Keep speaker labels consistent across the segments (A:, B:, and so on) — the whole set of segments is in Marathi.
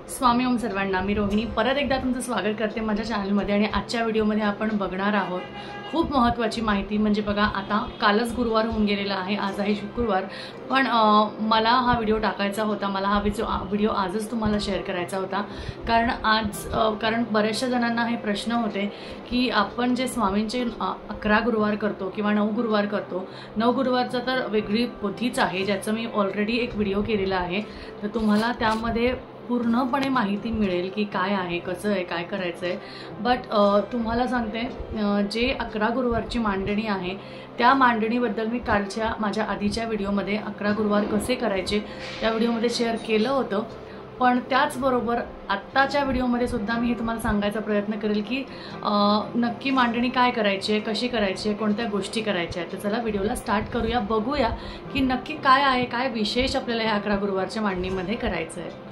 A: स्वामी ओम सर्वांना, मी रोहिणी परत एकदा तुमचं स्वागत करते माझ्या चॅनलमध्ये। आणि आजच्या व्हिडिओमध्ये आपण बघणार आहोत खूप महत्त्वाची माहिती। म्हणजे बघा, आता कालच गुरुवार होऊन गेलेला आहे, आज आहे शुक्रवार, पण मला हा व्हिडिओ टाकायचा होता, मला हा व्हिडिओ आजच तुम्हाला शेअर करायचा होता। कारण बऱ्याचशा जणांना हे प्रश्न होते की आपण जे स्वामींचे 11 गुरुवार करतो किंवा 9 गुरुवार करतो, 9 गुरुवारचा तर वेगळी पोथीच आहे, ज्याचं मी ऑलरेडी एक व्हिडिओ केलेला आहे, तर तुम्हाला त्यामध्ये पूर्णपणे माहिती मिळेल की काय आहे, कसं आहे, काय करायचं आहे। बट तुम्हाला सांगते, जे 11 गुरुवारची मांडणी आहे त्या मांडणीबद्दल मी कालच्या माझ्या आधीच्या व्हिडिओमध्ये 11 गुरुवार कसे करायचे त्या व्हिडिओमध्ये शेअर केलं होतं। पण त्याचबरोबर आत्ताच्या व्हिडिओमध्ये सुद्धा मी हे तुम्हाला सांगायचा प्रयत्न करेल की नक्की मांडणी काय करायची आहे, कशी करायची आहे, कोणत्या गोष्टी करायच्या आहेत। तर चला व्हिडिओला स्टार्ट करूया, बघूया की नक्की काय आहे, काय विशेष आपल्याला ह्या 11 गुरुवारच्या मांडणीमध्ये करायचं आहे।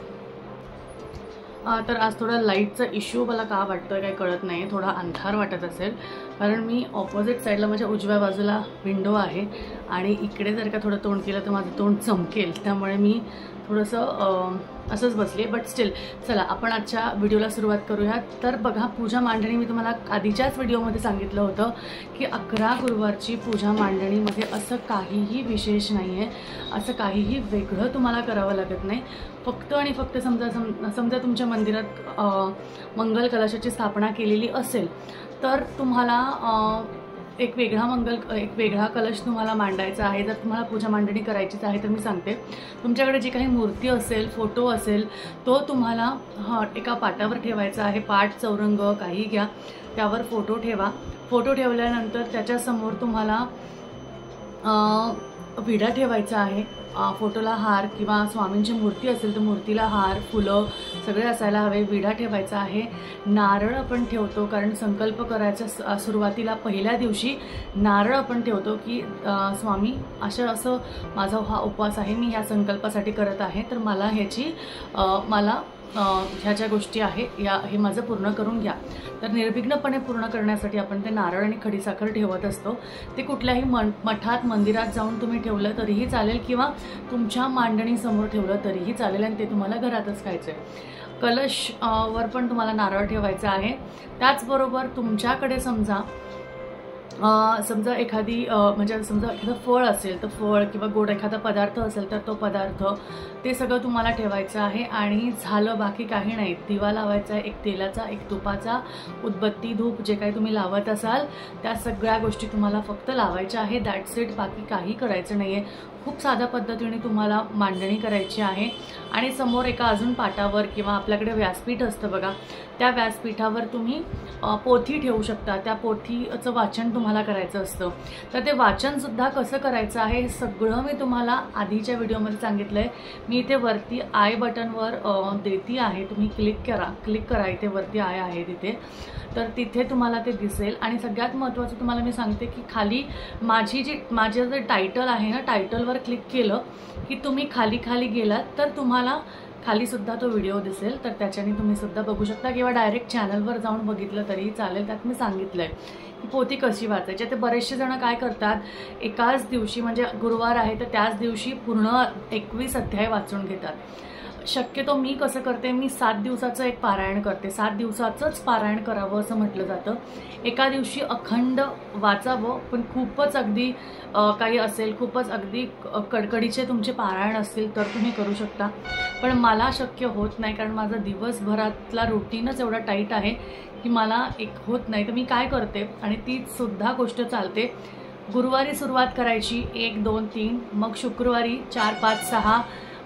A: तर आज थोडा लाईटचा इश्यू मला का वाटतोय काही कळत नाही, थोडा अंधार वाटत असेल, कारण मी ऑपोजिट साईडला माझ्या उजव्या बाजूला विंडो आहे आणि इकडे जर का थोडं तोंड केलं तर माझं तोंड चमकेल, त्यामुळे मी थोडंसं असंच बसली आहे। बट स्टील चला आपण आजच्या व्हिडिओला सुरुवात करूया। तर बघा, पूजा मांडणी मी तुम्हाला आधीच्याच व्हिडिओमध्ये सांगितलं होतं की 11 गुरुवारची पूजा मांडणीमध्ये असं काहीही विशेष नाही आहे, असं काहीही वेगळं तुम्हाला करावं लागत नाही। फक्त आणि फक्त समजा तुमच्या मंदिरात मंगल कलशाची स्थापना केलेली असेल तर तुम्हाला एक वेगळा कलश तुम्हाला मांडायचा आहे। जर तुम्हाला पूजा मांडणी करायचीच आहे तर मी सांगते, तुमच्याकडे जी काही मूर्ती असेल, फोटो असेल, तो तुम्हाला एका पाटावर ठेवायचा आहे। पाट, चौरंग काही घ्या, त्यावर फोटो ठेवा। फोटो ठेवल्यानंतर त्याच्यासमोर तुम्हाला विडा ठेवायचा आहे। फोटोला हार किंवा स्वामींची मूर्ती असेल तर मूर्तीला हार, फुलं सगळे असायला हवे। विडा ठेवायचा आहे, नारळ आपण ठेवतो, कारण संकल्प करायच्या सुरुवातीला पहिल्या दिवशी नारळ आपण ठेवतो की स्वामी असं माझा हा उपवास आहे, मी ह्या संकल्पासाठी करत आहे, तर मला ह्या ज्या गोष्टी आहे हे माझं पूर्ण करून घ्या। तर निर्विघ्नपणे पूर्ण करण्यासाठी आपण ते नारळ आणि खडीसाखर ठेवत असतो। ते कुठल्याही मठात, मंदिरात जाऊन तुम्ही ठेवलं तरीही चालेल किंवा तुमच्या मांडणीसमोर ठेवलं तरीही चालेल, आणि ते तुम्हाला घरातच खायचं आहे। कलश वर पण तुम्हाला नारळ ठेवायचा आहे। त्याचबरोबर तुमच्याकडे समजा एखादी समजा एखादं फळ असेल तर फळ किंवा गोड एखादा पदार्थ असेल तर तो पदार्थ, ते सगळं तुम्हाला ठेवायचं आहे। आणि झालं, बाकी काही नाही। दिवा लावायचा आहे, एक तेलाचा, एक तुपाचा, उदबत्ती, धूप जे काही तुम्ही लावत असाल त्या सगळ्या गोष्टी तुम्हाला फक्त लावायच्या आहे। दॅट्स इट, बाकी काही करायचं नाही आहे। खूप साध्या पद्धतीने तुम्हाला मांडणी करायची आहे। आणि समोर एका अजून पाटावर किंवा आपल्याकडे व्यासपीठ असतं बघा, त्या व्यासपीठावर तुम्ही पोथी ठेवू शकता। त्या पोथीचं वाचन तुम्हाला करायचं असतं। तर ते वाचनसुद्धा कसं करायचं आहे हे सगळं मी तुम्हाला आधीच्या व्हिडिओमध्ये सांगितलं आहे। मी इथे वरती आय बटनवर देती आहे, तुम्ही क्लिक करा, इथे वरती आय आहे तिथे, तर तिथे तुम्हाला ते दिसेल। आणि सगळ्यात महत्त्वाचं तुम्हाला मी सांगते की खाली माझं जे टायटल आहे ना, टायटलवर क्लिक केलं की तुम्ही खाली गेलात तर तुम्हाला खालीसुद्धा तो व्हिडिओ दिसेल, तर त्याच्याने तुम्ही सुद्धा बघू शकता किंवा डायरेक्ट चॅनलवर जाऊन बघितलं तरीही चालेल। त्यात मी सांगितलं आहे की पोथी कशी वाचायची। ते बरेचसे जण काय करतात, एकाच दिवशी म्हणजे गुरुवार आहे तर त्याच दिवशी पूर्ण 21 अध्याय वाचून घेतात। शक्यतो मी कसं करते, मी 7 दिवसाचं एक पारायण करते। 7 दिवसाचंच पारायण करावं असं म्हटलं जातं। एका दिवशी अखंड वाचावं, पण खूपच अगदी काही असेल, खूपच अगदी कडकडीचे तुमचे पारायण असतील तर तुम्ही करू शकता, पण मला शक्य होत नाही, कारण माझा दिवसभरातला रुटीनच एवढा टाईट आहे की मला होत नाही। तर मी काय करते, आणि तीच सुद्धा गोष्ट चालते, गुरुवारी सुरुवात करायची 1, 2, 3, मग शुक्रवारी 4, 5, 6,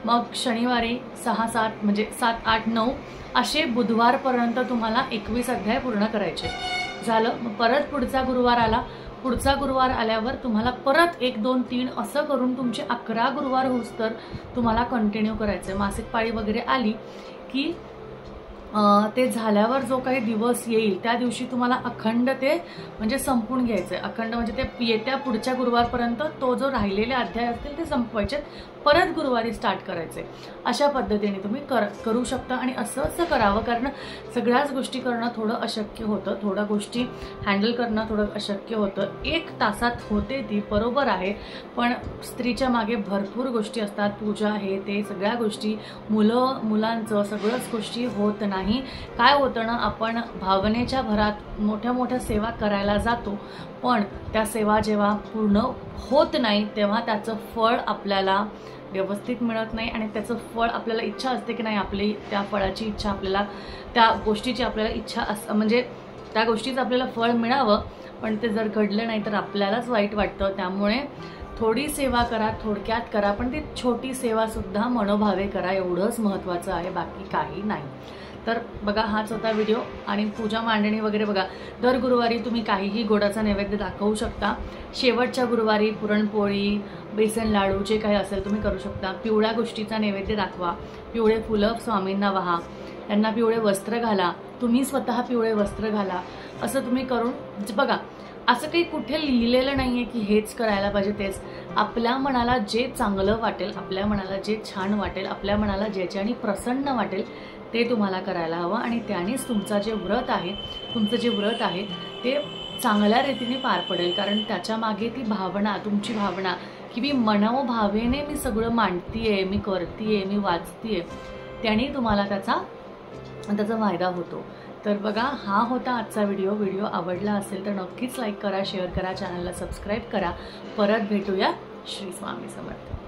A: मग शनिवारी 6, 7 म्हणजे 7, 8, 9 असे बुधवारपर्यंत तुम्हाला 21 अध्याय पूर्ण करायचे। झालं, मग परत पुढचा गुरुवार आला, पुढचा गुरुवार आल्यावर तुम्हाला परत 1, 2, 3 असं करून तुमचे 11 गुरुवार होऊस तर तुम्हाला कंटिन्यू करायचं आहे। मासिक पाळी वगैरे आली की ते झाल्यावर जो काही दिवस येईल त्या दिवशी तुम्हाला अखंड ते म्हणजे संपून घ्यायचं आहे. अखंड म्हणजे ते येत्या पुढच्या गुरुवारपर्यंत तो जो राहिलेले अध्याय असतील ते संपवायचे, परत गुरुवारी स्टार्ट करायचे. अशा पद्धतीने तुम्ही करू शकता. आणि असं करावं, कारण सगळ्याच गोष्टी करणं थोडं अशक्य होतं, थोड्या गोष्टी हँडल करणं थोडं अशक्य होतं. 1 तासात होते ती बरोबर आहे, पण स्त्रीच्या मागे भरपूर गोष्टी असतात, पूजा हे ते सगळ्या गोष्टी, मुलांचं सगळंच गोष्टी होत नाही. काय होतं ना, आपण भावनेच्या भरात मोठ्या मोठ्या सेवा करायला जातो, पण त्या सेवा जेव्हा पूर्ण होत नाही तेव्हा त्याचं फळ आपल्याला व्यवस्थित मिळत नाही. आणि त्याचं फळ आपल्याला इच्छा असते की नाही, आपली त्या फळाची इच्छा, आपल्याला त्या गोष्टीची आपल्याला इच्छा म्हणजे त्या गोष्टीचं आपल्याला फळ मिळावं, पण ते जर घडलं नाही तर आपल्यालाच वाईट वाटतं. त्यामुळे थोडी सेवा करा, थोडक्यात करा, पण ती छोटी सेवासुद्धा मनोभावे करा, एवढंच महत्त्वाचं आहे, बाकी काही नाही. तर बघा, हाच होता व्हिडिओ. आणि पूजा मांडणी वगैरे बघा, दर गुरुवारी तुम्ही काहीही गोडाचा नैवेद्य दाखवू शकता. शेवटच्या गुरुवारी पुरणपोळी, बेसन लाडू जे काही असेल तुम्ही करू शकता. पिवळ्या गोष्टीचा नैवेद्य दाखवा, पिवळे फुलं स्वामींना वाहा, त्यांना पिवळे वस्त्र घाला, तुम्ही स्वतः पिवळे वस्त्र घाला. असं तुम्ही करून बघा. असं काही कुठे लिहिलेलं नाही आहे की हेच करायला पाहिजे तेच. आपल्या मनाला जे चांगलं वाटेल, आपल्या मनाला जे छान वाटेल, आपल्या मनाला ज्याच्याने प्रसन्न वाटेल ते तुम्हाला करायला हवं. आणि त्यानेच तुमचं जे व्रत आहे ते चांगल्या रीतीने पार पडेल. कारण त्याच्या मागे ती भावना, तुमची भावना की मी मनोभावेने मी सगळं मांडतीये, मी करतीये, मी वाचतीये, त्याने तुम्हाला त्याचा फायदा होतो. तर बघा, हा होता आजचा व्हिडिओ आवडला असेल तर नक्कीच लाईक करा, शेअर करा, चॅनलला सबस्क्राईब करा. परत भेटूया. श्री स्वामी समर्थ.